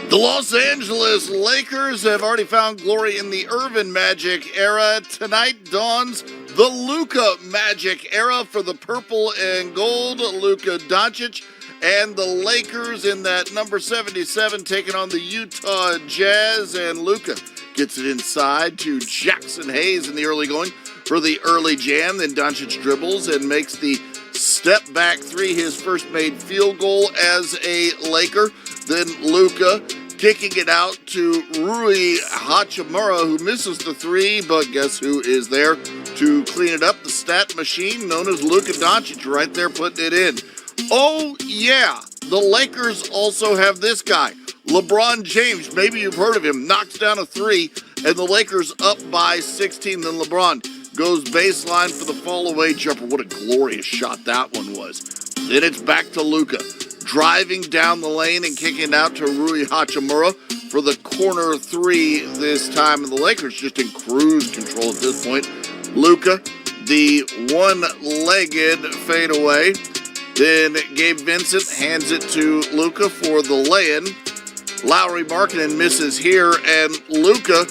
The Los Angeles Lakers have already found glory in the Irvin Magic era. Tonight dawns the Luka Magic era for the purple and gold. Luka Doncic and the Lakers in that number 77 taking on the Utah Jazz. And Luka gets it inside to Jackson Hayes in the early going for the early jam. Then Doncic dribbles and makes the step back three, his first made field goal as a Laker. Then Luka kicking it out to Rui Hachimura, who misses the three, but guess who is there to clean it up? The stat machine known as Luka Doncic right there putting it in. Oh yeah, the Lakers also have this guy, LeBron James. Maybe you've heard of him. Knocks down a three, and the Lakers up by 16. Then LeBron goes baseline for the fall-away jumper. What a glorious shot that one was. Then it's back to Luka, driving down the lane and kicking it out to Rui Hachimura for the corner three this time. And the Lakers just in cruise control at this point. Luka, the one-legged fadeaway. Then Gabe Vincent hands it to Luka for the lay-in. Lauri Markkanen misses here, and Luka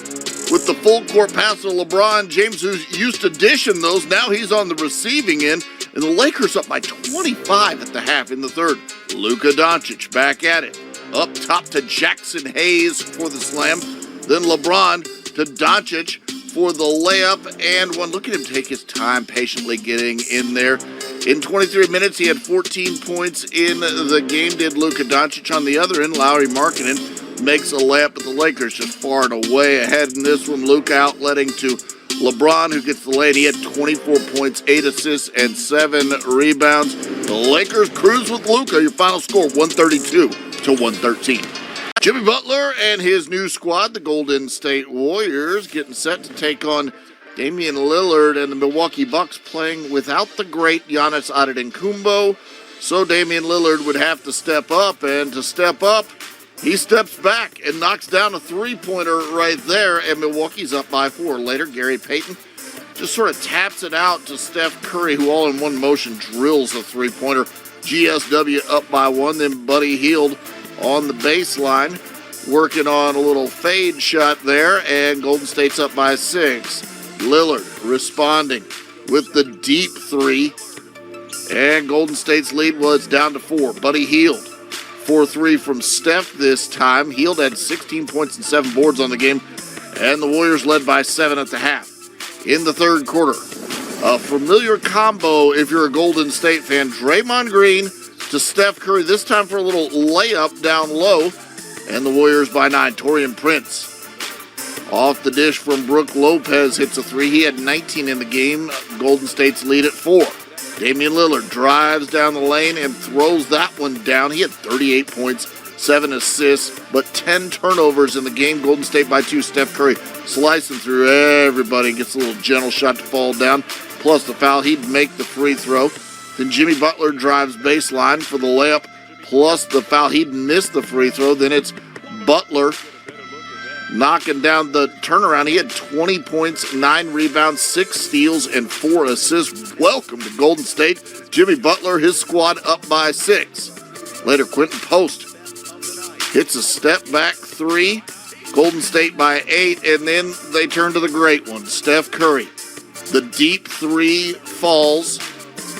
with the full court pass to LeBron James, who's used to dishing those. Now he's on the receiving end, and the Lakers up by 25 at the half in the third. Luka Doncic back at it. Up top to Jackson Hayes for the slam. Then LeBron to Doncic for the layup and one. Look at him take his time patiently getting in there. In 23 minutes, he had 14 points in the game. Did Luka Doncic on the other end. Lauri Markkanen makes a layup, but the Lakers just far and away ahead in this one. Luka outletting to LeBron, who gets the lay, and he had 24 points, 8 assists, and 7 rebounds. The Lakers cruise with Luka. Your final score, 132-113. Jimmy Butler and his new squad, the Golden State Warriors, getting set to take on Damian Lillard and the Milwaukee Bucks, playing without the great Giannis Antetokounmpo. So Damian Lillard would have to step up, and to step up, he steps back and knocks down a three-pointer right there, and Milwaukee's up by 4. Later, Gary Payton just sort of taps it out to Steph Curry, who all in one motion drills a three-pointer. GSW up by 1. Then Buddy Hield on the baseline, working on a little fade shot there, and Golden State's up by 6. Lillard responding with the deep three, and Golden State's lead was down to 4. Buddy Hield, 4-3 from Steph this time. Hield had 16 points and 7 boards on the game, and the Warriors led by 7 at the half. In the third quarter, a familiar combo if you're a Golden State fan. Draymond Green to Steph Curry, this time for a little layup down low, and the Warriors by 9. Taurean Prince off the dish from Brook Lopez hits a three. He had 19 in the game. Golden State's lead at 4. Damian Lillard drives down the lane and throws that one down. He had 38 points, 7 assists, but 10 turnovers in the game. Golden State by 2. Steph Curry slicing through everybody. Gets a little gentle shot to fall down. Plus the foul. He'd make the free throw. Then Jimmy Butler drives baseline for the layup. Plus the foul. He'd miss the free throw. Then it's Butler knocking down the turnaround. He had 20 points, 9 rebounds, 6 steals, and 4 assists. Welcome to Golden State. Jimmy Butler, his squad up by 6. Later, Quentin Post hits a step-back three. Golden State by 8, and then they turn to the great one, Steph Curry. The deep three falls.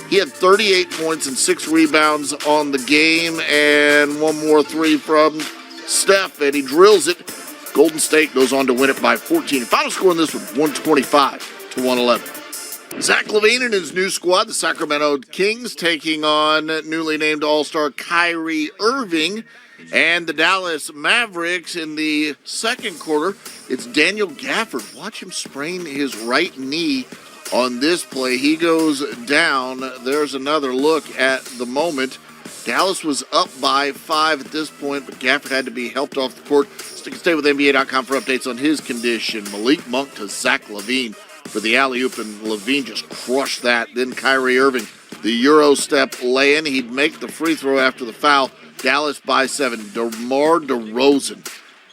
He had 38 points and 6 rebounds on the game, and one more three from Steph, and he drills it. Golden State goes on to win it by 14. Final score in this one, 125-111. Zach LaVine and his new squad, the Sacramento Kings, taking on newly named All-Star Kyrie Irving and the Dallas Mavericks in the second quarter. It's Daniel Gafford. Watch him sprain his right knee on this play. He goes down. There's another look at the moment. Dallas was up by 5 at this point, but Gafford had to be helped off the court. Stick and stay with NBA.com for updates on his condition. Malik Monk to Zach LaVine for the alley-oop, and LaVine just crushed that. Then Kyrie Irving, the Euro step lay-in. He'd make the free throw after the foul. Dallas by 7. DeMar DeRozan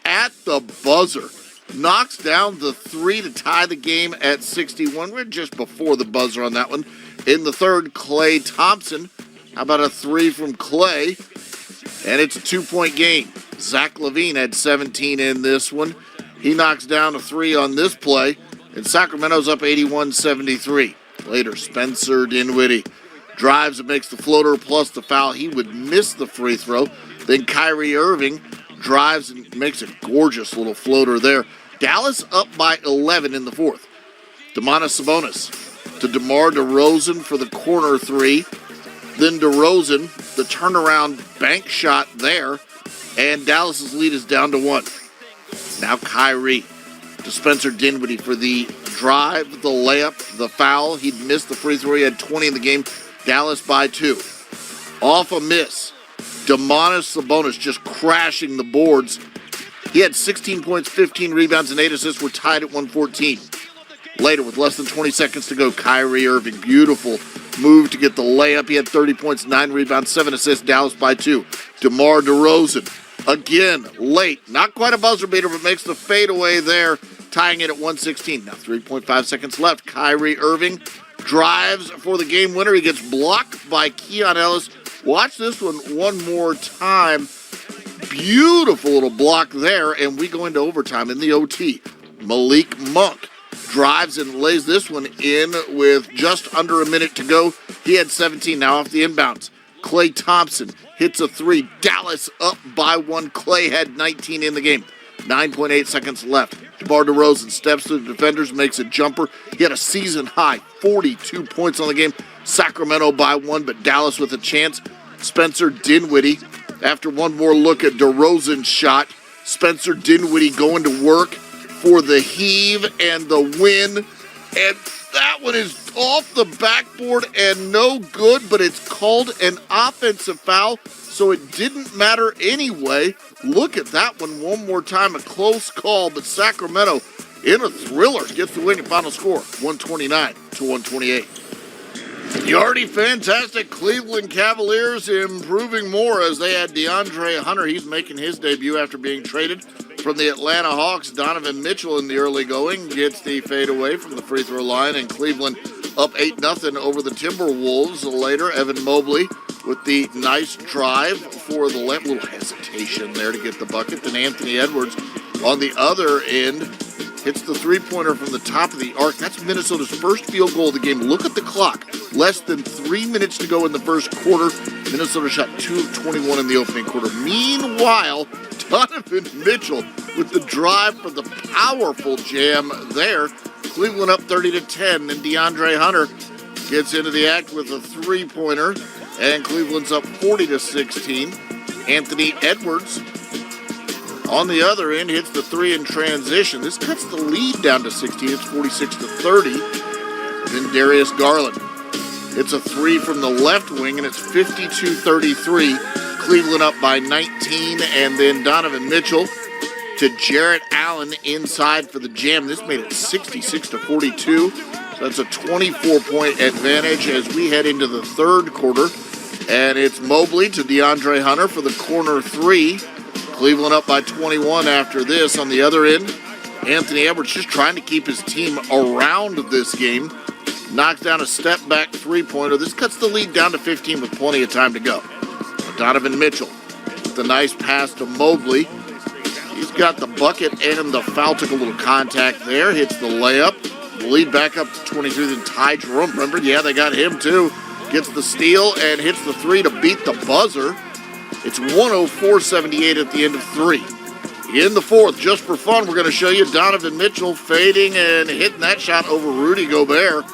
at the buzzer knocks down the three to tie the game at 61. We're just before the buzzer on that one. In the third, Klay Thompson. How about a three from Klay? and it's a 2-point game. Zach LaVine had 17 in this one. He knocks down a 3 on this play, and Sacramento's up 81-73. Later, Spencer Dinwiddie drives and makes the floater plus the foul. He would miss the free throw. Then Kyrie Irving drives and makes a gorgeous little floater there. Dallas up by 11 in the fourth. Domantas Sabonis to DeMar DeRozan for the corner 3. Then DeRozan, the turnaround bank shot there, and Dallas's lead is down to 1. Now Kyrie to Spencer Dinwiddie for the drive, the layup, the foul. He'd missed the free throw. He had 20 in the game. Dallas by 2. Off a miss. Domantas Sabonis just crashing the boards. He had 16 points, 15 rebounds, and 8 assists. We're tied at 114. Later, with less than 20 seconds to go, Kyrie Irving, beautiful move to get the layup. He had 30 points, 9 rebounds, 7 assists. Dallas by 2. DeMar DeRozan, again, late. Not quite a buzzer beater, but makes the fadeaway there, tying it at 116. Now 3.5 seconds left. Kyrie Irving drives for the game winner. He gets blocked by Keon Ellis. Watch this one more time. Beautiful little block there, and we go into overtime in the OT. Malik Monk drives and lays this one in with just under a minute to go. He had 17 now off the inbounds. Klay Thompson hits a 3. Dallas up by 1. Klay had 19 in the game. 9.8 seconds left. DeMar DeRozan steps to the defenders, makes a jumper. He had a season-high 42 points on the game. Sacramento by 1, but Dallas with a chance. Spencer Dinwiddie, after one more look at DeRozan's shot, Spencer Dinwiddie going to work for the heave and the win. And that one is off the backboard and no good, but it's called an offensive foul, so it didn't matter anyway. Look at that one more time, a close call, but Sacramento, in a thriller, gets the win. And final score, 129-128. The already fantastic Cleveland Cavaliers improving more as they had DeAndre Hunter. He's making his debut after being traded from the Atlanta Hawks. Donovan Mitchell in the early going gets the fadeaway from the free throw line, and Cleveland up 8-0 over the Timberwolves. Later, Evan Mobley with the nice drive for the left. Little hesitation there to get the bucket. Then Anthony Edwards on the other end hits the three-pointer from the top of the arc. That's Minnesota's first field goal of the game. Look at the clock. Less than 3 minutes to go in the first quarter. Minnesota shot 2 of 21 in the opening quarter. Meanwhile, Donovan Mitchell with the drive for the powerful jam there. Cleveland up 30-10. Then DeAndre Hunter gets into the act with a three-pointer, and Cleveland's up 40-16. Anthony Edwards on the other end hits the 3 in transition. This cuts the lead down to 16. It's 46-30. Then Darius Garland hits a 3 from the left wing, and it's 52-33. Cleveland up by 19, and then Donovan Mitchell to Jarrett Allen inside for the jam. This made it 66-42. So that's a 24-point advantage as we head into the third quarter. And it's Mobley to DeAndre Hunter for the corner 3. Cleveland up by 21 after this. On the other end, Anthony Edwards just trying to keep his team around this game. Knocks down a step-back three-pointer. This cuts the lead down to 15 with plenty of time to go. Donovan Mitchell with a nice pass to Mobley. He's got the bucket and the foul. Took a little contact there. Hits the layup. The lead back up to 23. Then Ty Jerome. Remember? Yeah, they got him too. Gets the steal and hits the 3 to beat the buzzer. It's 104-78 at the end of 3. In the fourth, just for fun, we're going to show you Donovan Mitchell fading and hitting that shot over Rudy Gobert.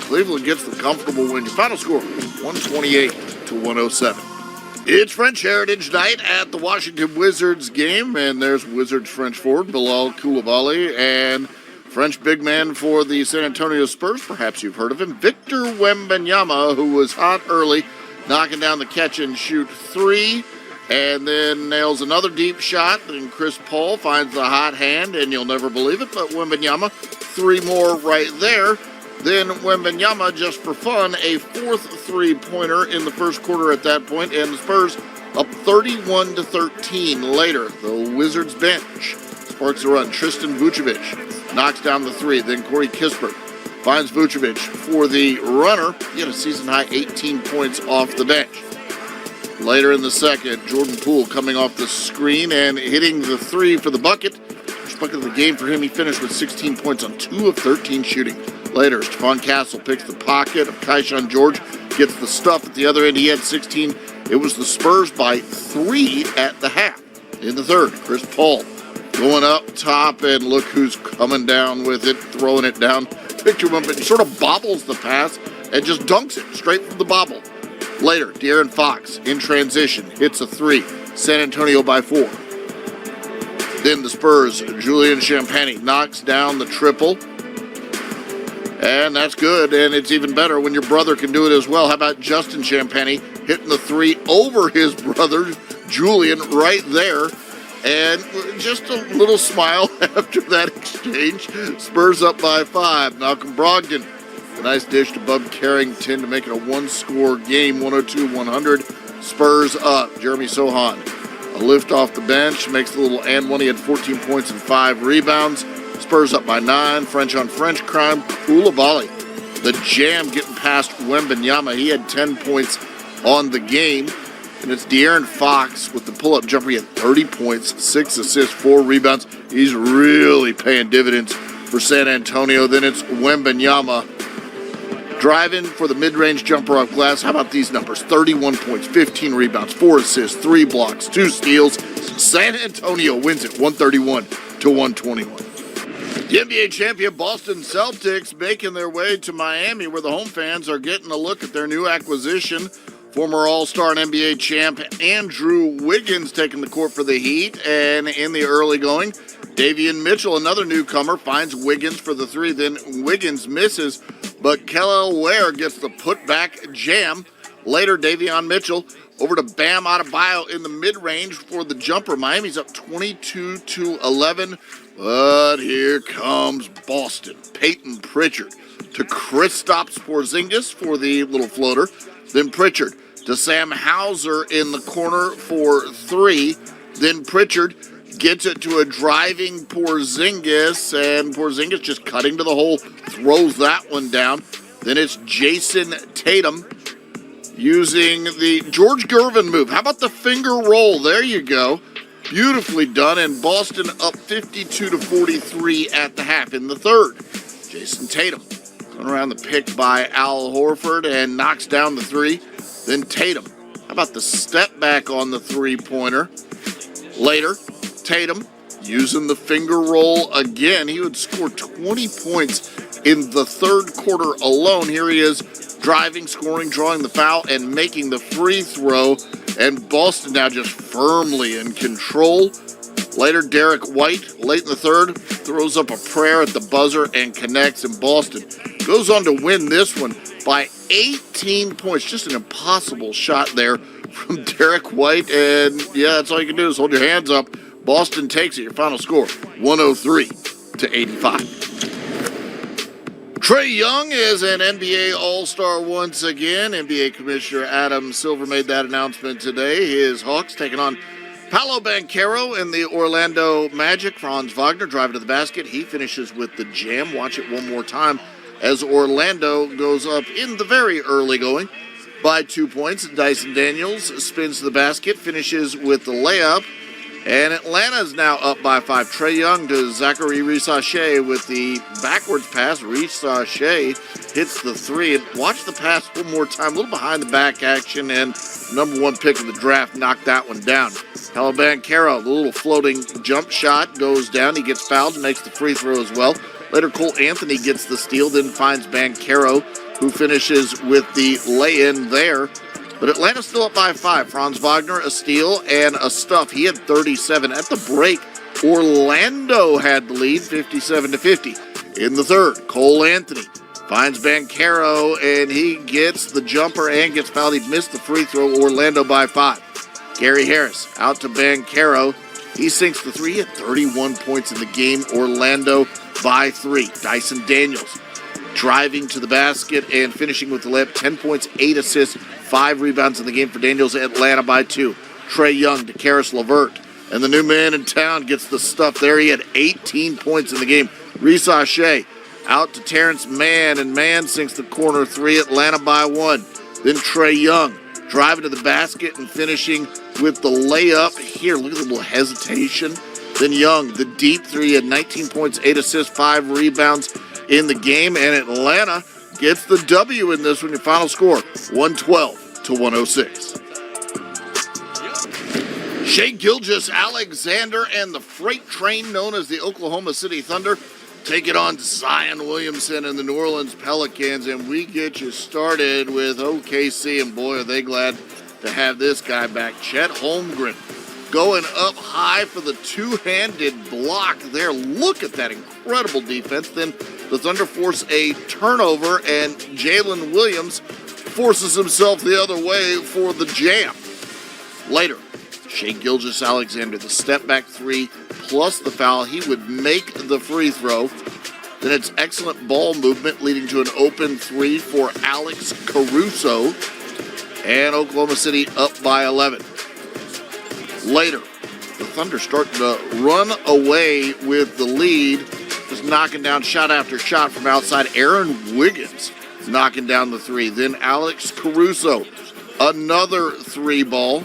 Cleveland gets the comfortable win. Your final score, 128-107. It's French Heritage Night at the Washington Wizards game, and there's Wizards French forward Bilal Coulibaly and French big man for the San Antonio Spurs. Perhaps you've heard of him, Victor Wembanyama, who was hot early, knocking down the catch-and-shoot 3, and then nails another deep shot. Then Chris Paul finds the hot hand, and you'll never believe it, but Wembanyama, 3 more right there. Then Wembanyama, just for fun, a 4th three-pointer in the first quarter at that point, and the Spurs up 31-13 later. The Wizards bench sparks a run. Tristan Vucevic knocks down the 3. Then Corey Kispert finds Vucevic for the runner. He had a season-high 18 points off the bench. Later in the second, Jordan Poole coming off the screen and hitting the three for the bucket. First bucket of the game for him. He finished with 16 points on 2 of 13 shooting. Later, Stephon Castle picks the pocket of Kaishan George, gets the stuff at the other end. He had 16. It was the Spurs by 3 at the half. In the third, Chris Paul going up top, and look who's coming down with it, throwing it down. Picture him, but he sort of bobbles the pass and just dunks it straight from the bobble. Later, De'Aaron Fox in transition hits a 3. San Antonio by 4. Then the Spurs, Julian Champagnie knocks down the triple. And that's good, and it's even better when your brother can do it as well. How about Justin Champagnie hitting the 3 over his brother, Julian, right there. And just a little smile after that exchange. Spurs up by 5. Malcolm Brogdon, a nice dish to Bub Carrington to make it a one-score game, 102-100. Spurs up. Jeremy Sohan, a lift off the bench, makes the little and one. He had 14 points and 5 rebounds. Spurs up by 9. French on French crime. Koulibaly, the jam getting past Wembanyama. He had 10 points on the game. And it's De'Aaron Fox with the pull-up jumper. He had 30 points, 6 assists, 4 rebounds. He's really paying dividends for San Antonio. Then it's Wembanyama driving for the mid-range jumper off glass. How about these numbers? 31 points, 15 rebounds, 4 assists, 3 blocks, 2 steals. San Antonio wins it 131-121. The NBA champion Boston Celtics making their way to Miami, where the home fans are getting a look at their new acquisition. Former All-Star and NBA champ Andrew Wiggins taking the court for the Heat. And in the early going, Davion Mitchell, another newcomer, finds Wiggins for the 3. Then Wiggins misses, but Kelly Ware gets the putback jam. Later, Davion Mitchell over to Bam Adebayo in the mid-range for the jumper. Miami's up 22-11. But here comes Boston. Peyton Pritchard to Kristaps Porzingis for the little floater. Then Pritchard to Sam Hauser in the corner for 3. Then Pritchard gets it to a driving Porzingis, and Porzingis just cutting to the hole, throws that one down. Then it's Jason Tatum using the George Gervin move. How about the finger roll? There you go. Beautifully done, and Boston up 52-43 at the half in the third. Jason Tatum going around the pick by Al Horford and knocks down the 3. Then Tatum. How about the step back on the three-pointer? Later, Tatum using the finger roll again. He would score 20 points in the third quarter alone. Here he is driving, scoring, drawing the foul, and making the free throw. And Boston now just firmly in control. Later, Derek White, late in the third, throws up a prayer at the buzzer and connects, and Boston goes on to win this one by 18 points. Just an impossible shot there from Derek White, and yeah, that's all you can do is hold your hands up. Boston takes it. Your final score, 103-85. Trae Young is an NBA All-Star once again. NBA Commissioner Adam Silver made that announcement today. His Hawks taking on Paolo Banchero in the Orlando Magic. Franz Wagner driving to the basket. He finishes with the jam. Watch it one more time as Orlando goes up in the very early going by 2 points. Dyson Daniels spins to the basket, finishes with the layup. And Atlanta's now up by 5. Trae Young to Zachary Risache with the backwards pass. Risache hits the 3. And watch the pass one more time. A little behind the back action. And number 1 pick of the draft knocked that one down. Paolo Banchero, the little floating jump shot goes down. He gets fouled and makes the free throw as well. Later, Cole Anthony gets the steal, then finds Banchero, who finishes with the lay-in there. But Atlanta's still up by 5. Franz Wagner, a steal, and a stuff. He had 37. At the break, Orlando had the lead, 57-50. In the third, Cole Anthony finds Banchero, and he gets the jumper and gets fouled. He missed the free throw. Orlando by 5. Gary Harris out to Banchero. He sinks the 3. He had 31 points in the game. Orlando by 3. Dyson Daniels driving to the basket and finishing with the layup. 10 points, 8 assists, 5 rebounds in the game for Daniels. Atlanta by 2. Trae Young to Karis LeVert. And the new man in town gets the stuff there. He had 18 points in the game. Risache out to Terrence Mann, and Mann sinks the corner 3. Atlanta by 1. Then Trae Young driving to the basket and finishing with the layup here. Look at the little hesitation. Then Young, the deep three, had 19 points, 8 assists, 5 rebounds in the game. And Atlanta gets the W in this one. Your final score, 112-106. Shai Gilgeous-Alexander and the freight train known as the Oklahoma City Thunder take it on Zion Williamson and the New Orleans Pelicans, and we get you started with OKC, and boy, are they glad to have this guy back. Chet Holmgren going up high for the two-handed block there. Look at that incredible defense. Then the Thunder force a turnover, and Jalen Williams forces himself the other way for the jam. Later, Shai Gilgeous-Alexander, the step-back three plus the foul. He would make the free throw. Then it's excellent ball movement leading to an open three for Alex Caruso. And Oklahoma City up by 11. Later, the Thunder starting to run away with the lead. Just knocking down shot after shot from outside. Aaron Wiggins knocking down the three. Then Alex Caruso, another three ball.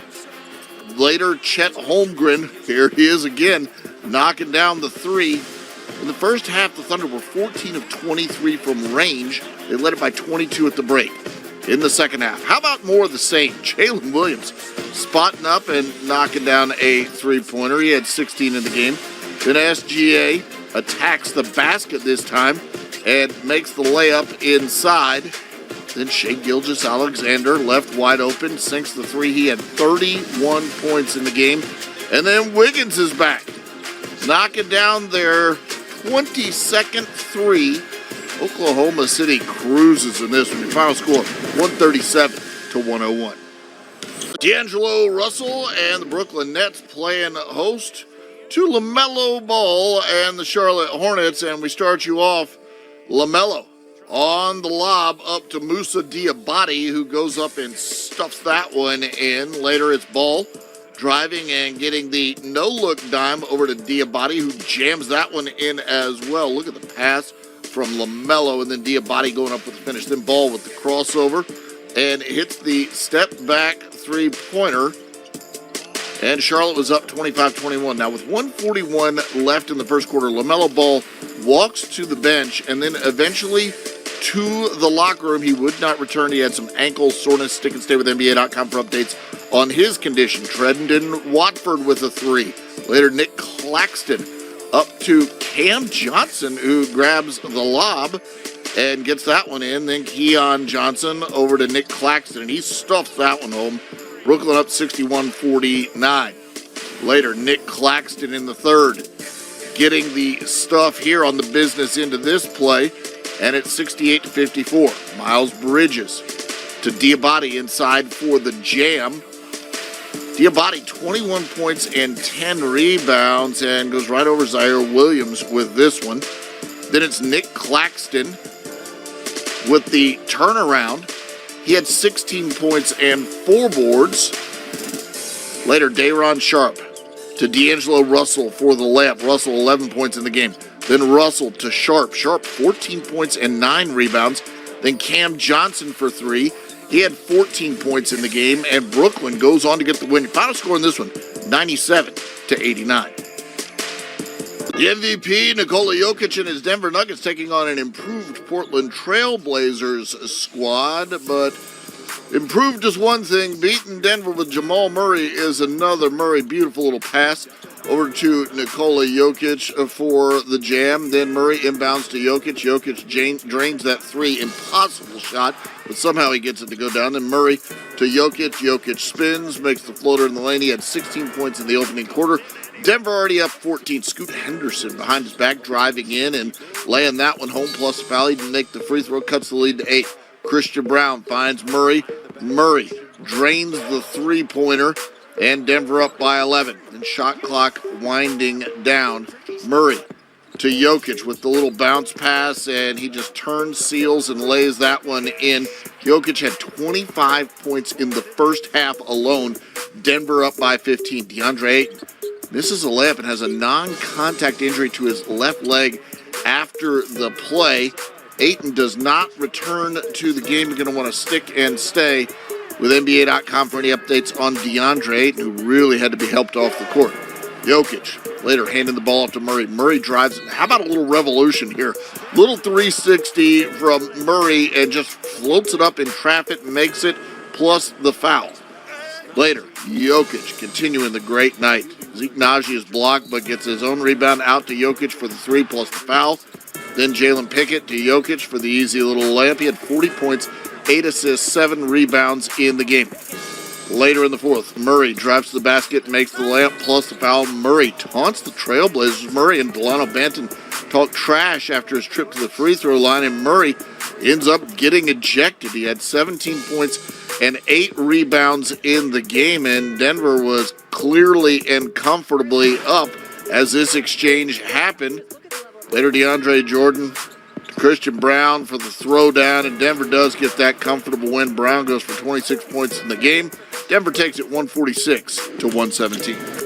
Later, Chet Holmgren, here he is again, knocking down the three. In the first half, the Thunder were 14 of 23 from range. They led it by 22 at the break. In the second half, how about more of the same? Jalen Williams spotting up and knocking down a three-pointer. He had 16 in the game. Then SGA attacks the basket this time and makes the layup inside. Then Shai Gilgeous-Alexander left wide open, sinks the three. He had 31 points in the game. And then Wiggins is back, knocking down their 22nd three. Oklahoma City cruises in this one. Your final score, 137-101. D'Angelo Russell and the Brooklyn Nets playing host to LaMelo Ball and the Charlotte Hornets. And we start you off, LaMelo on the lob up to Moussa Diabate, who goes up and stuffs that one in. Later, it's Ball driving and getting the no-look dime over to Diabate, who jams that one in as well. Look at the pass from LaMelo, and then Diabate going up with the finish. Then Ball with the crossover and hits the step-back three-pointer. And Charlotte was up 25-21. Now, with 1:41 left in the first quarter, LaMelo Ball walks to the bench and then eventually to the locker room. He would not return. He had some ankle soreness. Stick and stay with NBA.com for updates on his condition. Trendon Watford with a three. Later, Nick Claxton up to Cam Johnson, who grabs the lob and gets that one in. Then Keon Johnson over to Nick Claxton, and he stuffs that one home. Brooklyn up 61-49. Later, Nick Claxton in the third, getting the stuff here on the business into this play, and it's 68-54. Miles Bridges to Diabate inside for the jam. Diabate, 21 points and 10 rebounds, and goes right over Zaire Williams with this one. Then it's Nick Claxton with the turnaround. He had 16 points and 4 boards. Later, Day'Ron Sharpe to D'Angelo Russell for the layup. Russell, 11 points in the game. Then Russell to Sharpe. Sharpe, 14 points and 9 rebounds. Then Cam Johnson for 3. He had 14 points in the game, and Brooklyn goes on to get the win. Final score in this one, 97-89. The MVP, Nikola Jokic, and his Denver Nuggets taking on an improved Portland Trailblazers squad, but improved is one thing. Beating Denver with Jamal Murray is another. Murray, beautiful little pass over to Nikola Jokic for the jam. Then Murray inbounds to Jokic. Jokic drains that three. Impossible shot, but somehow he gets it to go down. Then Murray to Jokic. Jokic spins, makes the floater in the lane. He had 16 points in the opening quarter. Denver already up 14. Scoot Henderson behind his back, driving in and laying that one home, plus a foul. He didn't make the free throw, cuts the lead to 8. Christian Brown finds Murray. Murray drains the three-pointer, and Denver up by 11. Then shot clock winding down. Murray to Jokic with the little bounce pass, and he just turns, seals, and lays that one in. Jokic had 25 points in the first half alone. Denver up by 15. DeAndre Ayton misses a layup and has a non-contact injury to his left leg after the play. Ayton does not return to the game. You're going to want to stick and stay with NBA.com for any updates on DeAndre Ayton, who really had to be helped off the court. Jokic later handing the ball off to Murray. Murray drives. How about a little revolution here? Little 360 from Murray and just floats it up in traffic, makes it, plus the foul. Later, Jokic continuing the great night. Zeke Naji is blocked but gets his own rebound out to Jokic for the 3 plus the foul. Then Jalen Pickett to Jokic for the easy little layup. He had 40 points, 8 assists, 7 rebounds in the game. Later in the fourth, Murray drives to the basket, makes the layup plus the foul. Murray taunts the Trailblazers. Murray and Delano Banton talk trash after his trip to the free throw line, and Murray ends up getting ejected. He had 17 points and 8 rebounds in the game, and Denver was clearly and comfortably up as this exchange happened. Later, DeAndre Jordan to Christian Brown for the throwdown, and Denver does get that comfortable win. Brown goes for 26 points in the game. Denver takes it 146 to 117.